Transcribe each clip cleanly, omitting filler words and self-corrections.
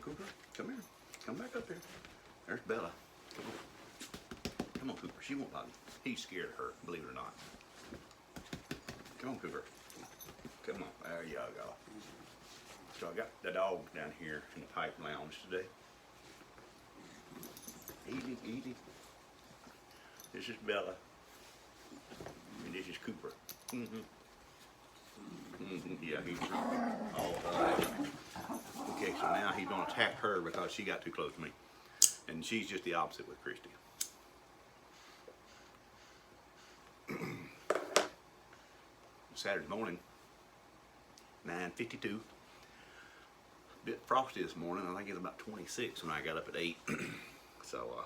Cooper. Come here. Come back up here. There's Bella. Come on. Come on, Cooper. She won't bite him. He's scared of her, believe it or not. Come on, Cooper. Come on. There you go. So I got the dog down here in the pipe lounge today. Easy, easy. This is Bella. And this is Cooper. Yeah, he's all right. Okay, so now he's gonna attack her because she got too close to me. And she's just the opposite with Christy. Saturday morning, 9:52. Bit frosty this morning. I think it was about 26 when I got up at 8. So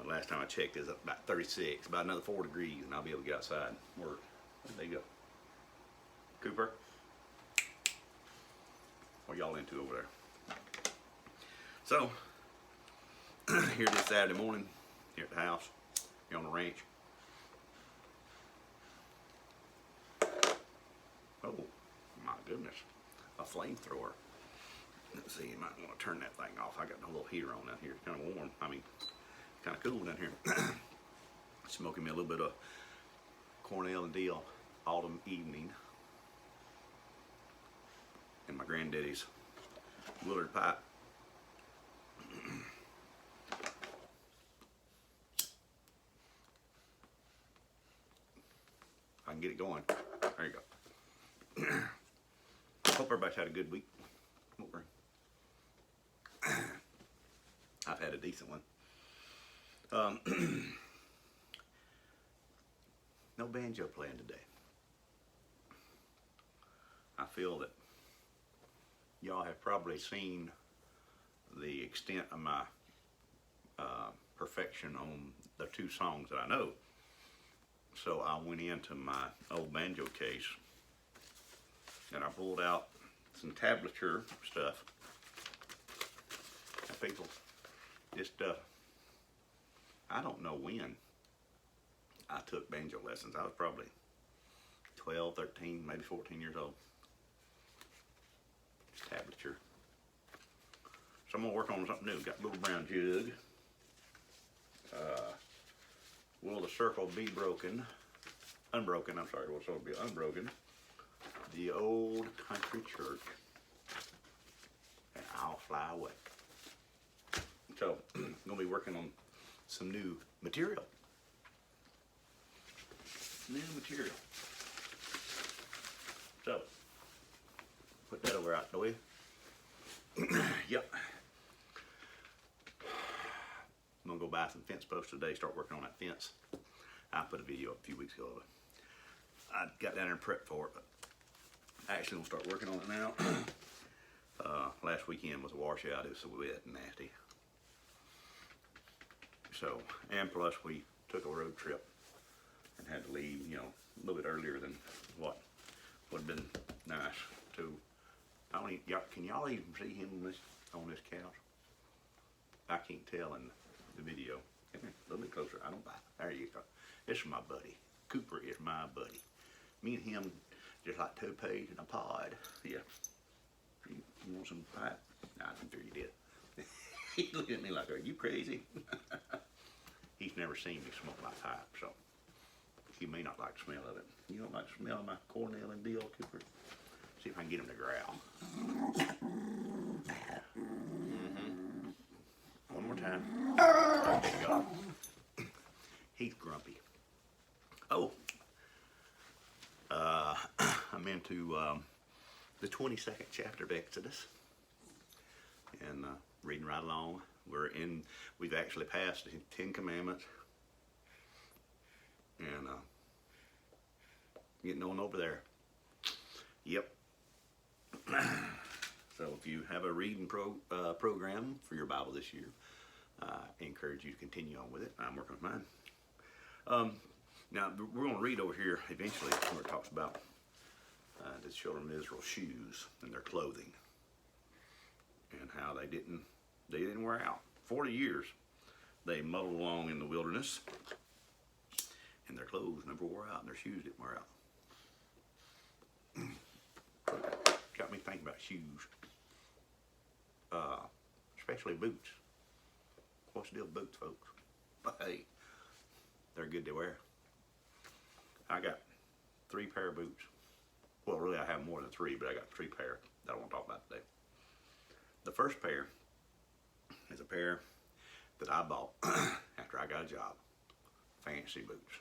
last time I checked, it was up about 36, about another 4 degrees, and I'll be able to get outside and work. There you go. Cooper, what y'all into over there? So, here this Saturday morning, here at the house, here on the ranch. Oh, my goodness, a flamethrower. Let's see, you might want to turn that thing off. I got a little heater on down here. It's kind of warm. I mean, kind of cool down here. Smoking me a little bit of Cornell and Deal autumn evening. And my granddaddy's Willard pipe. I can get it going. There you go. Hope everybody's had a good week. I've had a decent one. No banjo playing today. I feel that y'all have probably seen the extent of my perfection on the 2 songs that I know. So I went into my old banjo case and I pulled out some tablature stuff. And people just, I don't know when I took banjo lessons. I was probably 12, 13, maybe 14 years old. Tablature. So I'm gonna work on something new. Got a little brown jug. Will the circle be broken? Unbroken, I'm sorry, will the circle be unbroken? The old country church. And I'll fly away. So I'm gonna be working on some new material. So put that over out the way. Yep. I'm gonna go buy some fence posts today, start working on that fence. I put a video up a few weeks ago. I got down there and prepped for it, but I actually gonna start working on it now. Last weekend was a washout. It was so wet and nasty. So, and plus we took a road trip and had to leave, you know, a little bit earlier than what would have been nice to. I don't even, can y'all even see him on this couch? I can't tell in the video. Come here, a little bit closer. I don't bite. There you go. This is my buddy. Cooper is my buddy. Me and him just like 2 peas in a pod. Yeah. You want some pipe? Nah, I'm sure you did. He looked at me like, are you crazy? He's never seen me smoke my pipe, so he may not like the smell of it. You don't like the smell of my Cornell and Deal, Cooper? See if I can get him to growl. One more time. There you go. He's grumpy. Oh, I'm into the 22nd chapter of Exodus, and reading right along. We've actually passed the 10 Commandments, and getting on over there. Yep. So if you have a reading program for your Bible this year, I encourage you to continue on with it. I'm working on mine. Now we're going to read over here eventually where it talks about the children of Israel's shoes and their clothing, and how they didn't wear out. 40 years they muddled along in the wilderness, and their clothes never wore out, and their shoes didn't wear out. Got me thinking about shoes. especially boots. What's the deal with boots, folks? But hey, they're good to wear. I got 3 pair of boots. Well, really, I have more than 3, but I got 3 pair that I want to talk about today. The first pair is a pair that I bought after I got a job. Fancy boots.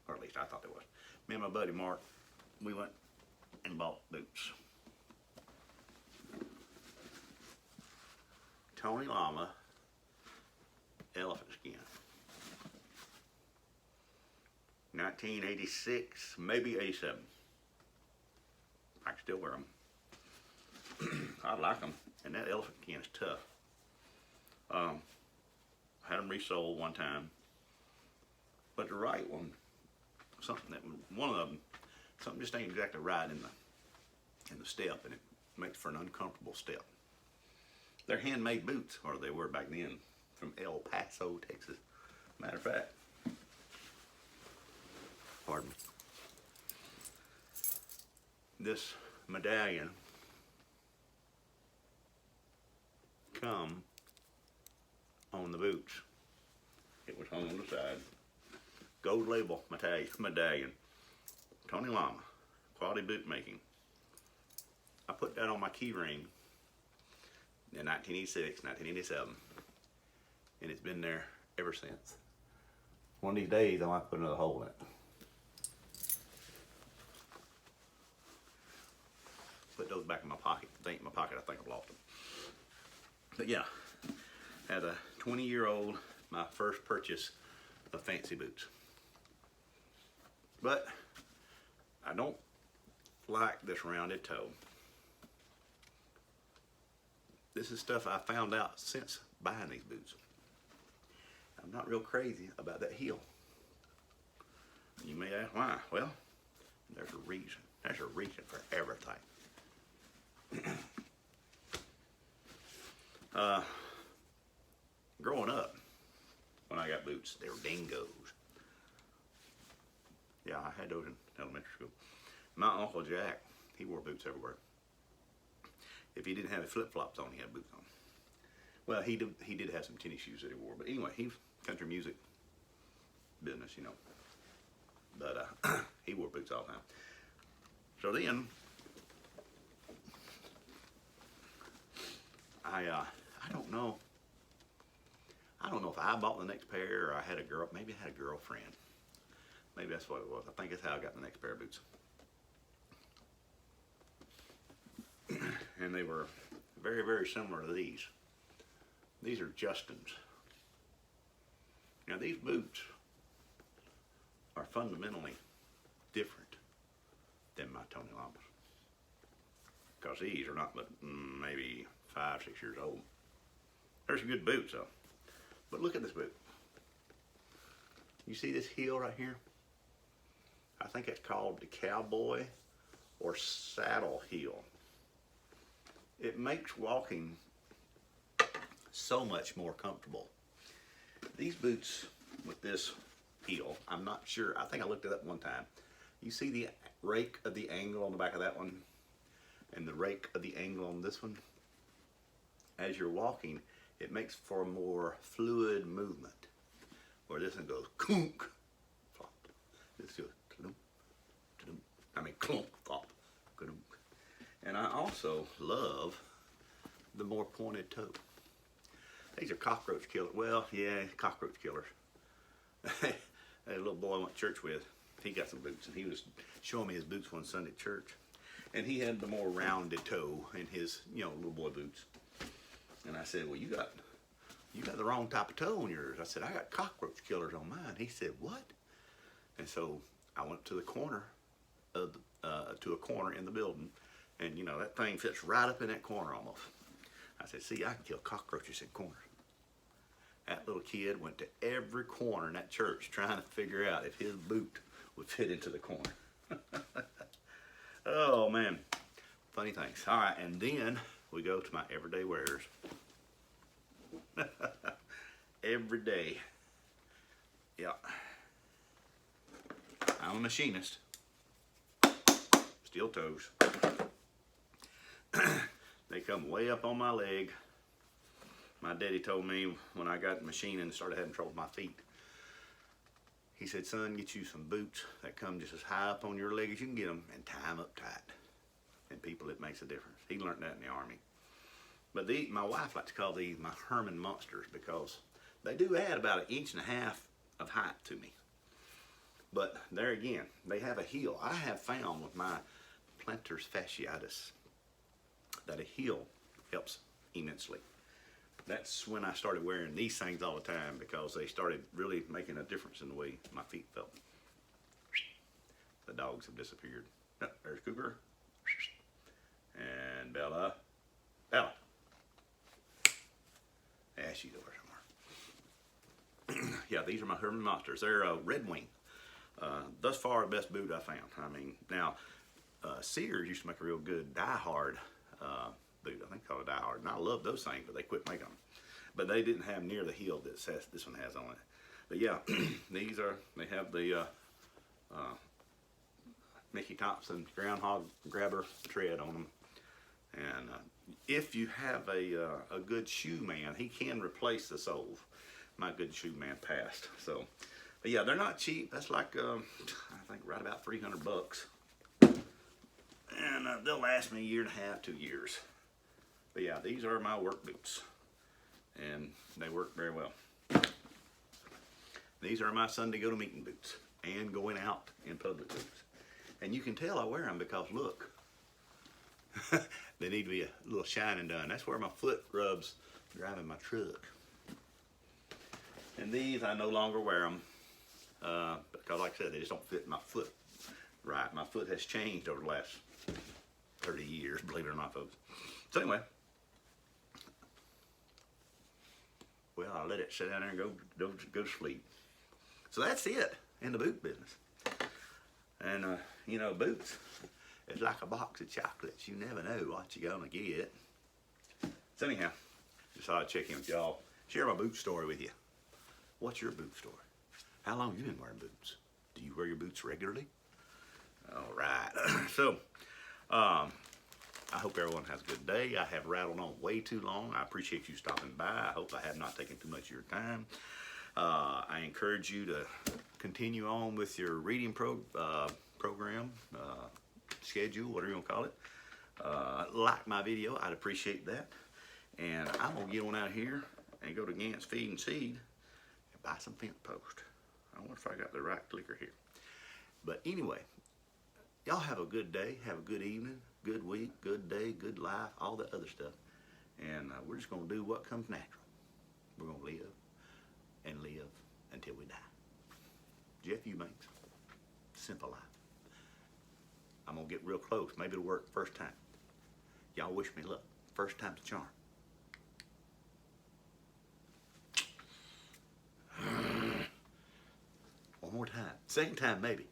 Or at least I thought they was. Me and my buddy Mark, we went and bought boots. Tony Llama elephant skin. 1986, maybe 87. I can still wear them. I like them, and that elephant skin is tough. Had them resold one time, but the right one, one of them, something just ain't exactly right in the step, and it makes for an uncomfortable step. They're handmade boots, or they were back then, from El Paso, Texas. Matter of fact, pardon me. This medallion come on the boots. It was hung on the side. Gold label medallion. Tony Llama, quality boot making. I put that on my key ring in 1986, 1987, and it's been there ever since. One of these days I might put another hole in it. Put those back in my pocket. They ain't in my pocket, I think I've lost them. But yeah, as a 20-year-old, my first purchase of fancy boots. But I don't like this rounded toe. This is stuff I found out since buying these boots. I'm not real crazy about that heel. You may ask why. Well, there's a reason. There's a reason for everything. Growing up, when I got boots, they were dingoes. Yeah, I had those in elementary school. My Uncle Jack, he wore boots everywhere. If he didn't have flip-flops on, he had boots on. Well, he did have some tennis shoes that he wore, but anyway, he's country music business, you know. But he wore boots all the time. So then, I don't know. I don't know if I bought the next pair or I had a girl. Maybe I had a girlfriend. Maybe that's what it was. I think that's how I got the next pair of boots. And they were very, very similar to these. These are Justin's. Now these boots are fundamentally different than my Tony Llamas. Because these are not but maybe 5, 6 years old. They're some good boots though. But look at this boot. You see this heel right here? I think it's called the cowboy or saddle heel. It makes walking so much more comfortable. These boots with this heel, I'm not sure. I think I looked it up one time. You see the rake of the angle on the back of that one and the rake of the angle on this one? As you're walking, it makes for a more fluid movement. Where this one goes clunk, flop. This goes clunk, I mean clunk, flop, clunk. And I also love the more pointed toe. These are cockroach killers. Well, yeah, cockroach killers. A little boy I went to church with, he got some boots, and he was showing me his boots one Sunday at church. And he had the more rounded toe in his, little boy boots. And I said, well, you got the wrong type of toe on yours. I said, I got cockroach killers on mine. He said, what? And so I went to the corner of to a corner in the building, and that thing fits right up in that corner almost. I said, see, I can kill cockroaches in corners. That little kid went to every corner in that church trying to figure out if his boot would fit into the corner. Oh man, funny things. All right, and then we go to my everyday wearers. Every day. Yeah. I'm a machinist. Steel toes. They come way up on my leg. My daddy told me when I got the machine and started having trouble with my feet, he said, son, get you some boots that come just as high up on your leg as you can get them and tie them up tight. And people, it makes a difference. He learned that in the Army. But my wife likes to call these my Herman Monsters because they do add about 1.5 inches of height to me. But there again, they have a heel. I have found with my plantar fasciitis that a heel helps immensely. That's when I started wearing these things all the time because they started really making a difference in the way my feet felt. The dogs have disappeared. Oh, there's Cougar. And Bella. Bella. Yeah, she's over somewhere. Yeah, these are my Herman Monsters. They're Red Wing. Thus far, the best boot I found. I mean, now, Sears used to make a real good die-hard boot. I think called a die-hard. And I love those things, but they quit making them. But they didn't have near the heel that this one has on it. But yeah, they have the Mickey Thompson groundhog grabber tread on them. And if you have a good shoe man, he can replace the soles. My good shoe man passed. So, but yeah, they're not cheap. That's like I think right about $300. And they'll last me 1.5 years, 2 years. But yeah, these are my work boots, and they work very well. These are my Sunday go to meeting boots and going out in public boots. And you can tell I wear them because look, they need to be a little shining done. That's where my foot rubs driving my truck. And these I no longer wear them because, like I said, they just don't fit my foot right. My foot has changed over the last 30 years, believe it or not, folks. So anyway, well, I'll let it sit down there and go to sleep. So that's it in the boot business. And you know, boots, it's like a box of chocolates. You never know what you're gonna get. So anyhow, just thought I'd check in with y'all, share my boot story with you. What's your boot story? How long have you been wearing boots? Do you wear your boots regularly? All right. So, I hope everyone has a good day. I have rattled on way too long. I appreciate you stopping by. I hope I have not taken too much of your time. I encourage you to continue on with your reading program, schedule, whatever you want to call it. Like my video, I'd appreciate that. And I'm going to get on out here and go to Gant's Feed and Seed and buy some fence post. I wonder if I got the right clicker here. But anyway, y'all have a good day, have a good evening, good week, good day, good life, all that other stuff. And we're just going to do what comes natural. We're going to live and live until we die. Jeff Eubanks, simple life. I'm going to get real close. Maybe it'll work first time. Y'all wish me luck. First time's a charm. One more time. Second time, maybe.